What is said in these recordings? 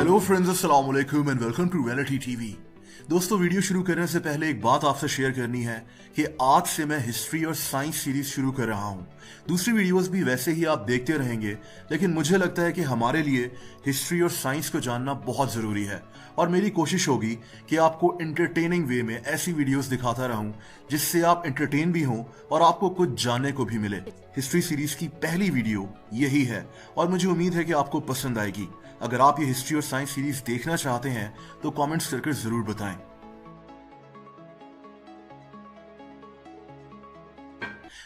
Hello friends, अस्सलाम वालेकुम and welcome to reality TV. दोस्तों, वीडियो शुरू करने से पहले एक बात आपसे शेयर करनी है कि आज से मैं हिस्ट्री और साइंस सीरीज शुरू कर रहा हूं। दूसरी वीडियोस भी वैसे ही आप देखते रहेंगे, लेकिन मुझे लगता है कि हमारे लिए हिस्ट्री और साइंस को जानना बहुत जरूरी है और मेरी कोशिश होगी कि आपको एंटरटेनिंग वे में ऐसी वीडियोस दिखाता रहूं जिससे आप एंटरटेन भी हों और आपको कुछ जानने को भी मिले। हिस्ट्री सीरीज की पहली वीडियो यही है और मुझे उम्मीद है कि आपको पसंद आएगी। अगर आप ये हिस्ट्री और साइंस सीरीज देखना चाहते हैं तो कमेंट्स करके जरूर बताएं।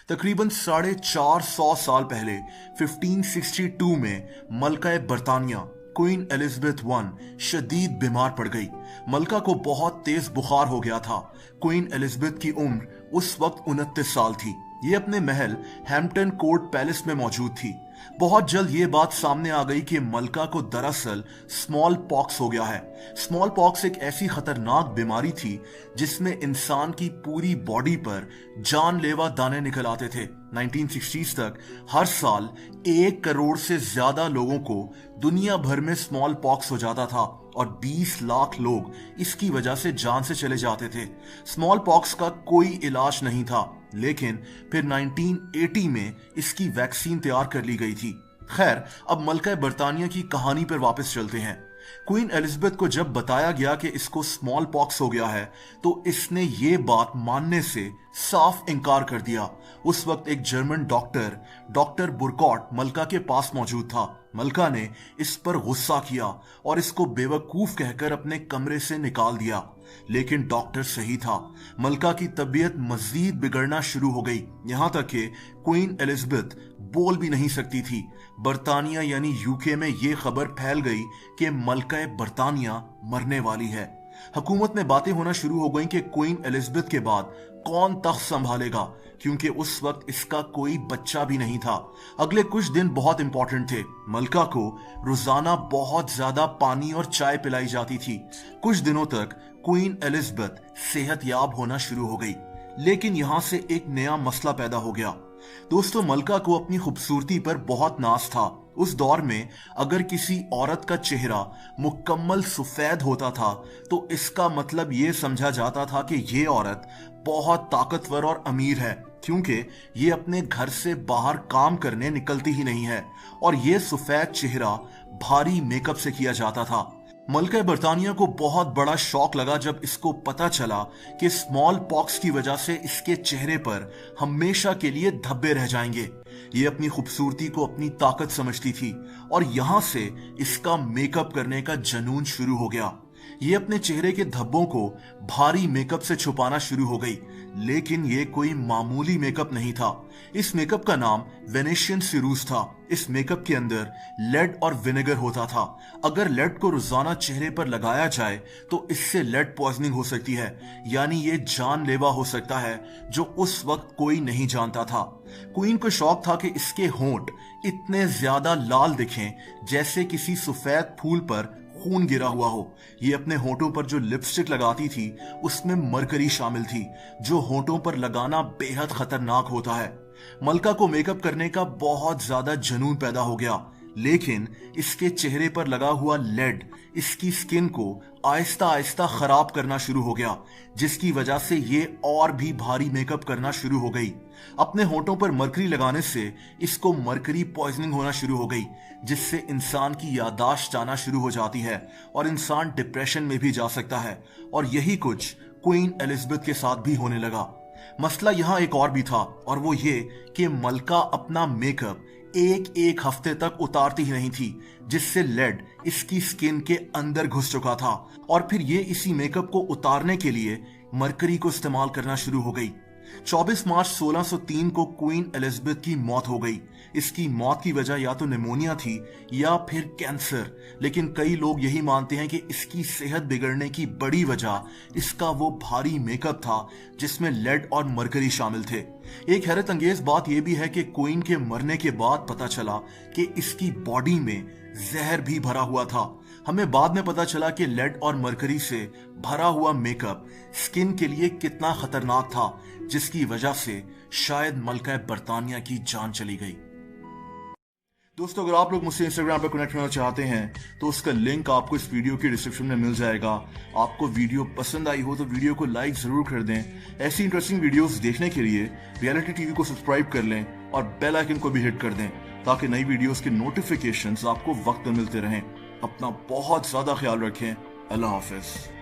तकरीबन 450 साल पहले 1562 में मलका बरतानिया क्वीन एलिजाबेथ वन शदीद बीमार पड़ गई। मलका को बहुत तेज बुखार हो गया था। क्वीन एलिजाबेथ की उम्र उस वक्त 29 साल थी। ये अपने महल हैम्पटन कोर्ट पैलेस में मौजूद थी। बहुत जल्द ये बात सामने आ गई कि मलका को दरअसल स्मॉल पॉक्स हो गया है। स्मॉल पॉक्स एक ऐसी खतरनाक बीमारी थी जिसमें इंसान की पूरी बॉडी पर जानलेवा दाने निकल आते थे। 1960s तक हर साल 1 करोड़ से ज्यादा लोगों को दुनिया भर में स्मॉल पॉक्स हो जाता था और 20 लाख लोग इसकी वजह से जान से चले जाते थे। स्मॉल पॉक्स का कोई इलाज नहीं था, लेकिन फिर 1980 में इसकी वैक्सीन तैयार कर ली गई थी। खैर, अब मलका बरतानिया की कहानी पर वापस चलते हैं। क्वीन एलिजाबेथ को जब बताया गया कि इसको स्मॉल पॉक्स हो गया है तो इसने ये बात मानने से साफ इनकार कर दिया। उस वक्त एक जर्मन डॉक्टर बुरकॉट मलका के पास मौजूद था। मलका ने इस पर गुस्सा किया और इसको बेवकूफ कहकर अपने कमरे से निकाल दिया, लेकिन डॉक्टर सही था। मलका की तबीयत मजीद बिगड़ना शुरू हो गई, यहां तक कि क्वीन एलिजाबेथ बोल भी नहीं सकती थी। बरतानिया यानी यूके में यह खबर फैल गई कि मलका बरतानिया मरने वाली है। हुकूमत में बातें होना शुरू हो गई कि क्वीन एलिजाबेथ के बाद कौन तख्त संभालेगा, क्योंकि उस वक्त इसका कोई बच्चा भी नहीं था। अगले कुछ दिन बहुत इंपॉर्टेंट थे। मलका को रोजाना बहुत ज्यादा पानी और चाय पिलाई जाती थी। कुछ दिनों तक क्वीन एलिजाबेथ सेहतयाब होना शुरू हो गई, लेकिन यहां से एक नया मसला पैदा हो गया। दोस्तों, मलका को अपनी खूबसूरती पर बहुत नाज था। उस दौर में अगर किसी औरत का चेहरा मुकम्मल सफेद होता था तो इसका मतलब ये समझा जाता था कि ये औरत बहुत ताकतवर और अमीर है, क्योंकि ये अपने घर से बाहर काम करने निकलती ही नहीं है और ये सफेद चेहरा भारी मेकअप से किया जाता था। मलका बरतानिया को बहुत बड़ा शौक लगा जब इसको पता चला कि स्मॉल पॉक्स की वजह से इसके चेहरे पर हमेशा के लिए धब्बे रह जाएंगे। ये अपनी खूबसूरती को अपनी ताकत समझती थी और यहां से इसका मेकअप करने का जुनून शुरू हो गया। ये अपने चेहरे के धब्बों को भारी मेकअप से छुपाना शुरू हो गई, लेकिन ये कोई मामूली मेकअप नहीं था। इस मेकअप का नाम वेनेशियन सिरूस था। इस मेकअप के अंदर लेड और विनेगर होता था। अगर लेड को रोजाना चेहरे पर लगाया जाए तो इससे लेड पॉइजनिंग हो सकती है, यानी ये जानलेवा हो सकता है, जो उस वक्त कोई नहीं जानता था। क्वीन को शौक था कि इसके होंठ इतने ज्यादा लाल दिखें जैसे किसी सफेद फूल पर खून गिरा हुआ हो। ये अपने होंठों पर जो लिपस्टिक लगाती थी उसमें मरकरी शामिल थी, जो होंठों पर लगाना बेहद खतरनाक होता है। मलका को मेकअप करने का बहुत ज्यादा जुनून पैदा हो गया, लेकिन इसके चेहरे पर लगा हुआ लेड इसकी स्किन को आहिस्ता आहिस्ता खराब करना शुरू हो गया, जिसकी वजह से ये और भी भारी मेकअप करना शुरू हो गई। अपने होंठों पर मरकरी लगाने से इसको मरकरी पॉइजनिंग होना शुरू हो गई, जिससे इंसान की याददाश्त जाना शुरू हो जाती है और इंसान डिप्रेशन में भी जा सकता है। और यही कुछ क्वीन एलिजाबेथ के साथ भी होने लगा। मसला यहाँ एक और भी था, और वो ये कि मलका अपना मेकअप एक हफ्ते तक उतारती ही नहीं थी, जिससे लेड इसकी स्किन के अंदर घुस चुका था और फिर ये इसी मेकअप को उतारने के लिए मरकरी को इस्तेमाल करना शुरू हो गई। 24 मार्च 1603 को क्वीन एलिजाबेथ की मौत हो गई। इसकी मौत की वजह या तो निमोनिया थी या फिर कैंसर, लेकिन कई लोग यही मानते हैं कि इसकी सेहत बिगड़ने की बड़ी वजह इसका वो भारी मेकअप था जिसमें लेड और मरकरी शामिल थे। एक हैरत अंगेज बात यह भी है कि क्वीन के मरने के बाद पता चला कि इसकी बॉडी में जहर भी भरा हुआ था। हमें बाद में पता चला कि लेड और मरकरी से भरा हुआ मेकअप स्किन के लिए कितना खतरनाक था, जिसकी वजह से शायद मलका बरतानिया की जान चली गई। दोस्तों, अगर आप लोग मुझसे इंस्टाग्राम पर कनेक्ट होना चाहते हैं तो उसका लिंक आपको इस वीडियो के डिस्क्रिप्शन में मिल जाएगा। आपको वीडियो पसंद आई हो तो वीडियो को लाइक जरूर कर दें। ऐसी इंटरेस्टिंग वीडियोस देखने के लिए रियलिटी टीवी को सब्सक्राइब कर लें और बेल आइकन को भी हिट कर दें ताकि नई वीडियोस के नोटिफिकेशंस आपको वक्त पर मिलते रहें। अपना बहुत ज्यादा ख्याल रखें। अल्लाह हाफिज।